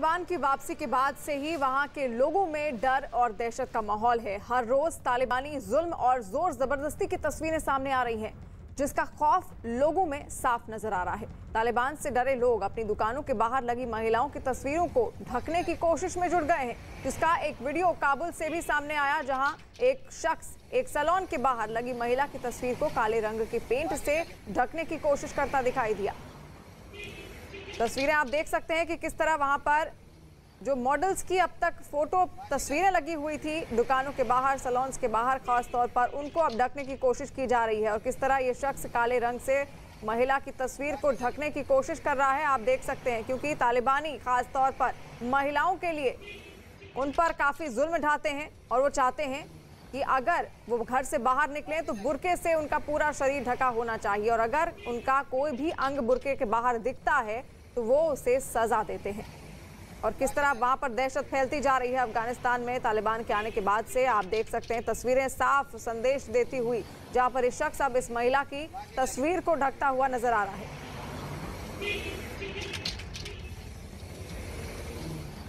तालिबान की वापसी के बाद से ही वहां के लोगों में डर और दहशत का माहौल है। हर रोज तालिबानी जुल्म और जोर जबरदस्ती की तस्वीरें सामने आ रही हैं, जिसका खौफ लोगों में साफ नजर आ रहा है। तालिबान से डरे लोग अपनी दुकानों के बाहर लगी महिलाओं की तस्वीरों को ढकने की कोशिश में जुट गए हैं, जिसका एक वीडियो काबुल से भी सामने आया, जहां एक शख्स एक सैलून के बाहर लगी महिला की तस्वीर को काले रंग के पेंट से ढकने की कोशिश करता दिखाई दिया। तस्वीरें आप देख सकते हैं कि किस तरह वहां पर जो मॉडल्स की अब तक फोटो तस्वीरें लगी हुई थी दुकानों के बाहर, सैलून्स के बाहर खास तौर पर, उनको अब ढकने की कोशिश की जा रही है और किस तरह ये शख्स काले रंग से महिला की तस्वीर को ढकने की कोशिश कर रहा है। आप देख सकते हैं, क्योंकि तालिबानी खास तौर पर महिलाओं के लिए उन पर काफ़ी जुल्म ढाते हैं और वो चाहते हैं कि अगर वो घर से बाहर निकलें तो बुर्के से उनका पूरा शरीर ढका होना चाहिए और अगर उनका कोई भी अंग बुर्के के बाहर दिखता है तो वो उसे सजा देते हैं। और किस तरह वहां पर दहशत फैलती जा रही है अफगानिस्तान में तालिबान के आने के बाद से। आप देख सकते हैं तस्वीरें साफ संदेश देती हुई, जहां पर इस शख्स अब इस महिला की तस्वीर को ढकता हुआ नजर आ रहा है।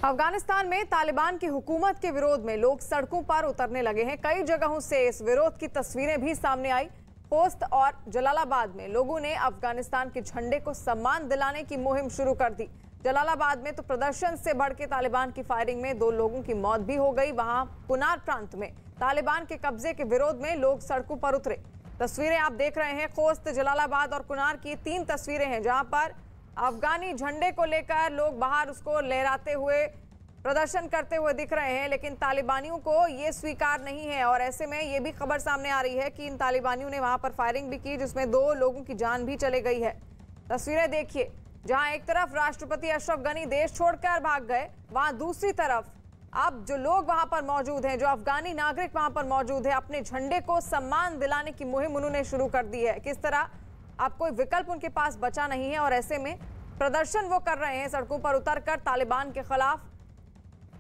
अफगानिस्तान में तालिबान की हुकूमत के विरोध में लोग सड़कों पर उतरने लगे हैं। कई जगहों से इस विरोध की तस्वीरें भी सामने आई। पोस्त और जलालाबाद में लोगों ने अफगानिस्तान के झंडे को सम्मान दिलाने की मुहिम शुरू कर दी। जलालाबाद में तो प्रदर्शन से बढ़ के तालिबान की फायरिंग में 2 लोगों की मौत भी हो गई। वहां कुनार प्रांत में तालिबान के कब्जे के विरोध में लोग सड़कों पर उतरे। तस्वीरें आप देख रहे हैं, खोस्त, जलालाबाद और कुनार की 3 तस्वीरें हैं, जहां पर अफगानी झंडे को लेकर लोग बाहर उसको लहराते हुए प्रदर्शन करते हुए दिख रहे हैं, लेकिन तालिबानियों को ये स्वीकार नहीं है। और ऐसे में ये भी खबर सामने आ रही है कि इन तालिबानियों ने वहां पर फायरिंग भी की, जिसमें 2 लोगों की जान भी चली गई है। तस्वीरें देखिए, जहां एक तरफ राष्ट्रपति अशरफ गनी देश छोड़कर भाग गए, वहां दूसरी तरफ अब जो लोग वहां पर मौजूद हैं, जो अफगानी नागरिक वहां पर मौजूद है, अपने झंडे को सम्मान दिलाने की मुहिम उन्होंने शुरू कर दी है। किस तरह अब कोई विकल्प उनके पास बचा नहीं है और ऐसे में प्रदर्शन वो कर रहे हैं, सड़कों पर उतरकर तालिबान के खिलाफ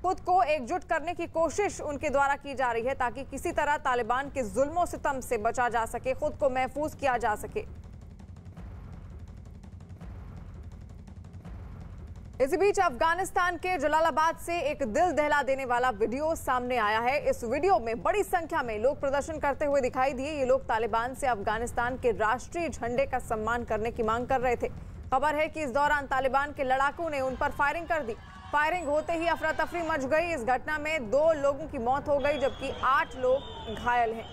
खुद को एकजुट करने की कोशिश उनके द्वारा की जा रही है, ताकि किसी तरह तालिबान के जुल्मों सितम से बचा जा सके, खुद को महफूज किया जा सके। इसी बीच अफगानिस्तान के जलालाबाद से एक दिल दहला देने वाला वीडियो सामने आया है। इस वीडियो में बड़ी संख्या में लोग प्रदर्शन करते हुए दिखाई दिए। ये लोग तालिबान से अफगानिस्तान के राष्ट्रीय झंडे का सम्मान करने की मांग कर रहे थे। खबर है कि इस दौरान तालिबान के लड़ाकों ने उन पर फायरिंग कर दी। फायरिंग होते ही अफरा तफरी मच गई। इस घटना में 2 लोगों की मौत हो गई, जबकि 8 लोग घायल हैं।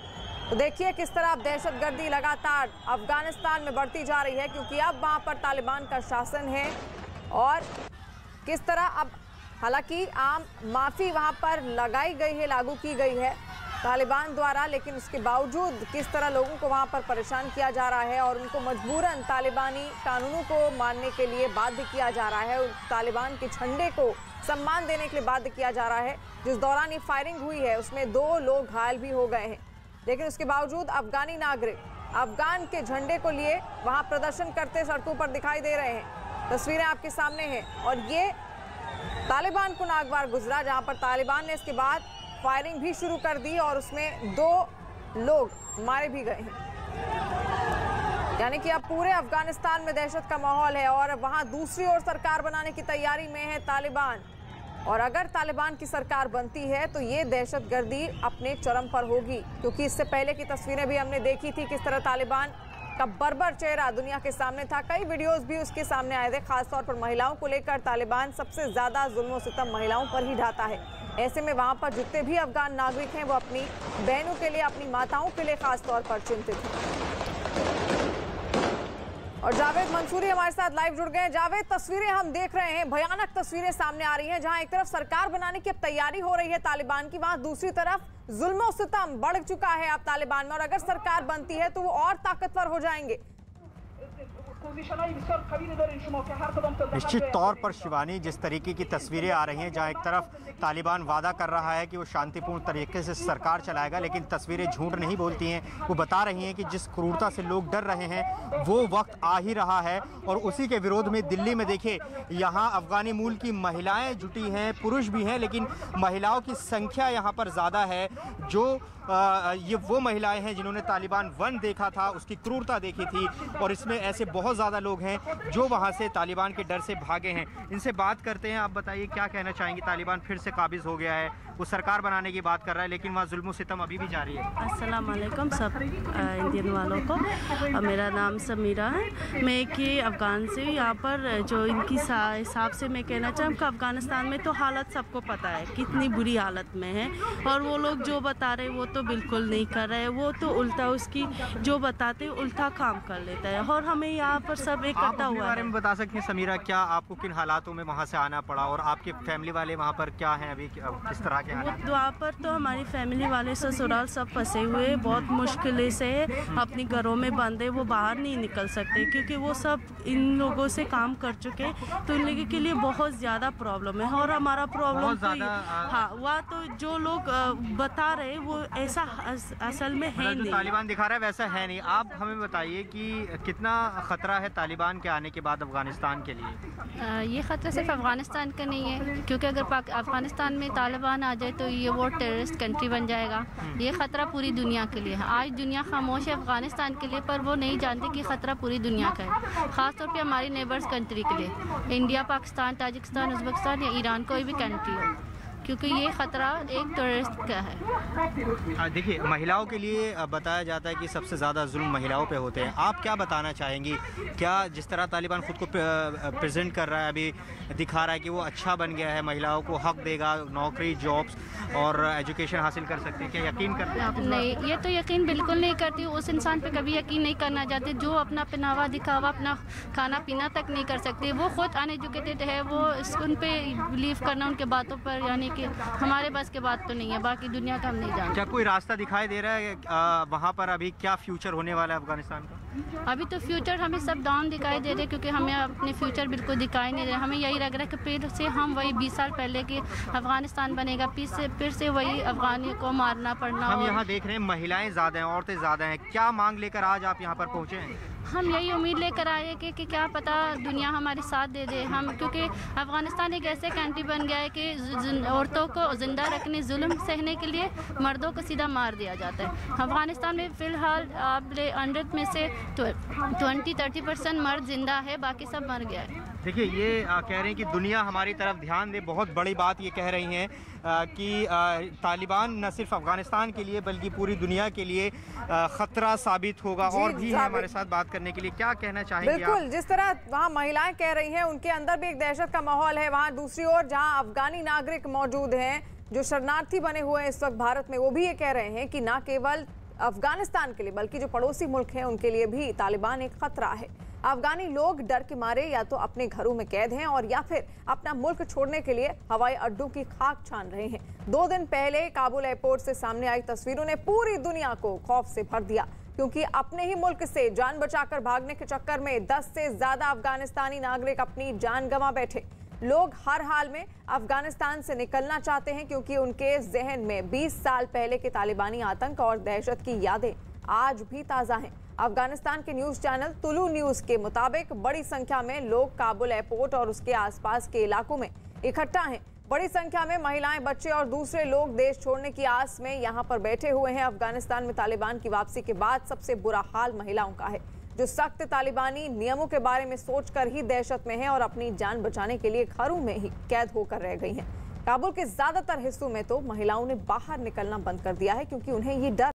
तो देखिए किस तरह अब दहशतगर्दी लगातार अफगानिस्तान में बढ़ती जा रही है, क्योंकि अब वहां पर तालिबान का शासन है और किस तरह अब हालांकि आम माफी वहां पर लगाई गई है, लागू की गई है तालिबान द्वारा, लेकिन उसके बावजूद किस तरह लोगों को वहां पर परेशान किया जा रहा है और उनको मजबूरन तालिबानी कानूनों को मानने के लिए बाध्य किया जा रहा है, तालिबान के झंडे को सम्मान देने के लिए बाध्य किया जा रहा है। जिस दौरान ये फायरिंग हुई है उसमें 2 लोग घायल भी हो गए हैं, लेकिन उसके बावजूद अफगानी नागरिक अफगान के झंडे को लिए वहां प्रदर्शन करते सड़कों पर दिखाई दे रहे हैं। तस्वीरें आपके सामने हैं और ये तालिबान को नागवार गुजरा, जहां पर तालिबान ने इसके बाद फायरिंग भी शुरू कर दी और उसमें 2 लोग मारे भी गए हैं। यानी कि अब पूरे अफगानिस्तान में दहशत का माहौल है और वहां दूसरी ओर सरकार बनाने की तैयारी में है तालिबान। और अगर तालिबान की सरकार बनती है तो ये दहशतगर्दी अपने चरम पर होगी, क्योंकि इससे पहले की तस्वीरें भी हमने देखी थी किस तरह तालिबान का बर्बर चेहरा दुनिया के सामने था। कई वीडियोस भी उसके सामने आए थे। खासतौर पर महिलाओं को लेकर तालिबान सबसे ज्यादा जुल्म सितम महिलाओं पर ही ढाता है। ऐसे में वहां पर जितने भी अफगान नागरिक हैं वो अपनी बहनों के लिए, अपनी माताओं के लिए खास तौर पर चिंतित हैं। और जावेद मंसूरी हमारे साथ लाइव जुड़ गए हैं। जावेद, तस्वीरें हम देख रहे हैं, भयानक तस्वीरें सामने आ रही हैं, जहां एक तरफ सरकार बनाने की अब तैयारी हो रही है तालिबान की, वहां दूसरी तरफ जुल्म सितम बढ़ चुका है अब तालिबान में, और अगर सरकार बनती है तो वो और ताकतवर हो जाएंगे। निश्चित तौर पर शिवानी, जिस तरीके की तस्वीरें आ रही हैं, जहां एक तरफ तालिबान वादा कर रहा है कि वो शांतिपूर्ण तरीके से सरकार चलाएगा, लेकिन तस्वीरें झूठ नहीं बोलती हैं। वो बता रही हैं कि जिस क्रूरता से लोग डर रहे हैं वो वक्त आ ही रहा है। और उसी के विरोध में दिल्ली में देखिए, यहाँ अफगानी मूल की महिलाएं जुटी हैं, पुरुष भी हैं, लेकिन महिलाओं की संख्या यहाँ पर ज़्यादा है। जो ये वो महिलाएं हैं जिन्होंने तालिबान 1 देखा था, उसकी क्रूरता देखी थी, और इसमें ऐसे बहुत बहुत ज़्यादा लोग हैं जो वहाँ से तालिबान के डर से भागे हैं। इनसे बात करते हैं। आप बताइए क्या कहना चाहेंगे? तालिबान फिर से काबिज़ हो गया है, वो सरकार बनाने की बात कर रहा है, लेकिन वहाँ जुल्म सितम अभी भी जारी है। अस्सलाम वालेकुम सब इंडियन वालों को। मेरा नाम समीरा है, मैं कि अफ़गान से। यहाँ पर जो इनकी हिसाब से मैं कहना चाहूँ कि अफ़गानिस्तान में तो हालत सबको पता है कितनी बुरी हालत में है, और वो लोग जो बता रहे वो तो बिल्कुल नहीं कर रहे, वो तो उल्टा उसकी जो बताते उल्टा काम कर लेता है, और हमें यहाँ पर सब इकट्ठा हुआ है। बारे में बता सकते हैं समीरा, क्या आपको किन हालातों में वहाँ से आना पड़ा, और आपके फैमिली वाले वहाँ पर क्या हैं अभी, किस तरह के हालात? वहाँ पर तो हमारी फैमिली वाले ससुराल सब फंसे हुए, बहुत मुश्किल से अपने घरों में बंद है, वो बाहर नहीं निकल सकते क्योंकि वो सब इन लोगों से काम कर चुके, तो इन लोगों के लिए बहुत ज़्यादा प्रॉब्लम है। और हमारा प्रॉब्लम तो हाँ, वह तो जो लोग बता रहे वो ऐसा असल में है नहीं, तालिबान दिखा रहा है वैसा है नहीं। आप हमें बताइए कि कितना ख़तरा है तालिबान के आने के बाद अफ़गानिस्तान के लिए? ये ख़तरा सिर्फ अफ़गानिस्तान का नहीं है, क्योंकि अगर अफ़गानिस्तान में तालिबान आ जाए तो ये वो टेररिस्ट कंट्री बन जाएगा। ये ख़तरा पूरी दुनिया के लिए है। आज दुनिया खामोश है अफ़गानिस्तान के लिए, पर वो नहीं जानते कि ख़तरा पूरी दुनिया का है, ख़ास तौर पे हमारी नेबर्स कंट्री के लिए, इंडिया, पाकिस्तान, ताजिकिस्तान, उज़्बेकिस्तान या ईरान, कोई भी कंट्री हो, क्योंकि ये ख़तरा एक टेररिस्ट का है। देखिए, महिलाओं के लिए बताया जाता है कि सबसे ज़्यादा जुल्म महिलाओं पे होते हैं। आप क्या बताना चाहेंगी? क्या जिस तरह तालिबान ख़ुद को प्रेजेंट कर रहा है, अभी दिखा रहा है कि वो अच्छा बन गया है, महिलाओं को हक देगा, नौकरी, जॉब्स और एजुकेशन हासिल कर सकते हैं, क्या यकीन करते हैं आप? नहीं, ये तो यकीन बिल्कुल नहीं करती। उस इंसान पे कभी यकीन नहीं करना चाहते जो अपना पहनावा दिखावा, अपना खाना पीना तक नहीं कर सकते। वो खुद अनएजुकेटेड है, वो उन पे बिलीव करना उनके बातों पर, यानी कि हमारे बस के बात तो नहीं है, बाकी दुनिया का हम नहीं जानते। क्या कोई रास्ता दिखाई दे रहा है वहाँ पर अभी क्या फ्यूचर होने वाला है अफगानिस्तान का? अभी तो फ्यूचर हमें सब डाउन दिखाई दे रहे, क्योंकि हमें अपने फ्यूचर बिल्कुल दिखाई नहीं दे रहे। हमें यही लग रहा है कि फिर से हम वही 20 साल पहले के अफगानिस्तान बनेगा, फिर से वही अफगानियों को मारना पड़ना। हम यहाँ देख रहे हैं महिलाएं ज़्यादा हैं, औरतें ज़्यादा हैं। क्या मांग लेकर आज आप यहाँ पर पहुँचे हैं? हम यही उम्मीद लेकर आए कि क्या पता दुनिया हमारी साथ दे दे। हम क्योंकि अफ़गानिस्तान एक ऐसे कंट्री बन गया है कि औरतों को ज़िंदा रखने, जुल्म सहने के लिए मर्दों को सीधा मार दिया जाता है। अफ़गानिस्तान में फ़िलहाल आप 100 में से 20-30% मर्द ज़िंदा है, बाकी सब मर गया है। देखिए, ये कह रहे हैं कि दुनिया हमारी तरफ ध्यान दे। बहुत बड़ी बात ये कह रही हैं कि तालिबान न सिर्फ अफ़गानिस्तान के लिए बल्कि पूरी दुनिया के लिए ख़तरा साबित होगा। और भी है हमारे साथ बात करने के लिए, क्या कहना चाहेंगे? बिल्कुल, जिस तरह वहाँ महिलाएं कह रही हैं, उनके अंदर भी एक दहशत का माहौल है। वहाँ दूसरी ओर जहाँ अफगानी नागरिक मौजूद हैं जो शरणार्थी बने हुए हैं इस वक्त भारत में, वो भी ये कह रहे हैं कि न केवल अफगानिस्तान के लिए बल्कि जो पड़ोसी मुल्क हैं उनके लिए भी तालिबान एक खतरा है। अफगानी लोग डर के मारे या तो अपने घरों में कैद हैं और या फिर अपना मुल्क छोड़ने के लिए हवाई अड्डों की खाक छान रहे हैं। 2 दिन पहले काबुल एयरपोर्ट से सामने आई तस्वीरों ने पूरी दुनिया को खौफ से भर दिया, क्योंकि अपने ही मुल्क से जान बचाकर भागने के चक्कर में 10 से ज्यादा अफगानिस्तानी नागरिक अपनी जान गंवा बैठे। लोग हर हाल में अफगानिस्तान से निकलना चाहते हैं, क्योंकि उनके जहन में 20 साल पहले के तालिबानी आतंक और दहशत की यादें आज भी ताज़ा हैं। अफगानिस्तान के न्यूज़ चैनल तुलु न्यूज़ के मुताबिक बड़ी संख्या में लोग काबुल एयरपोर्ट और उसके आसपास के इलाकों में इकट्ठा हैं। बड़ी संख्या में महिलाएं, बच्चे और दूसरे लोग देश छोड़ने की आस में यहाँ पर बैठे हुए हैं। अफगानिस्तान में तालिबान की वापसी के बाद सबसे बुरा हाल महिलाओं का है, जो सख्त तालिबानी नियमों के बारे में सोचकर ही दहशत में हैं और अपनी जान बचाने के लिए घरों में ही कैद होकर रह गई हैं। काबुल के ज्यादातर हिस्सों में तो महिलाओं ने बाहर निकलना बंद कर दिया है, क्योंकि उन्हें ये डर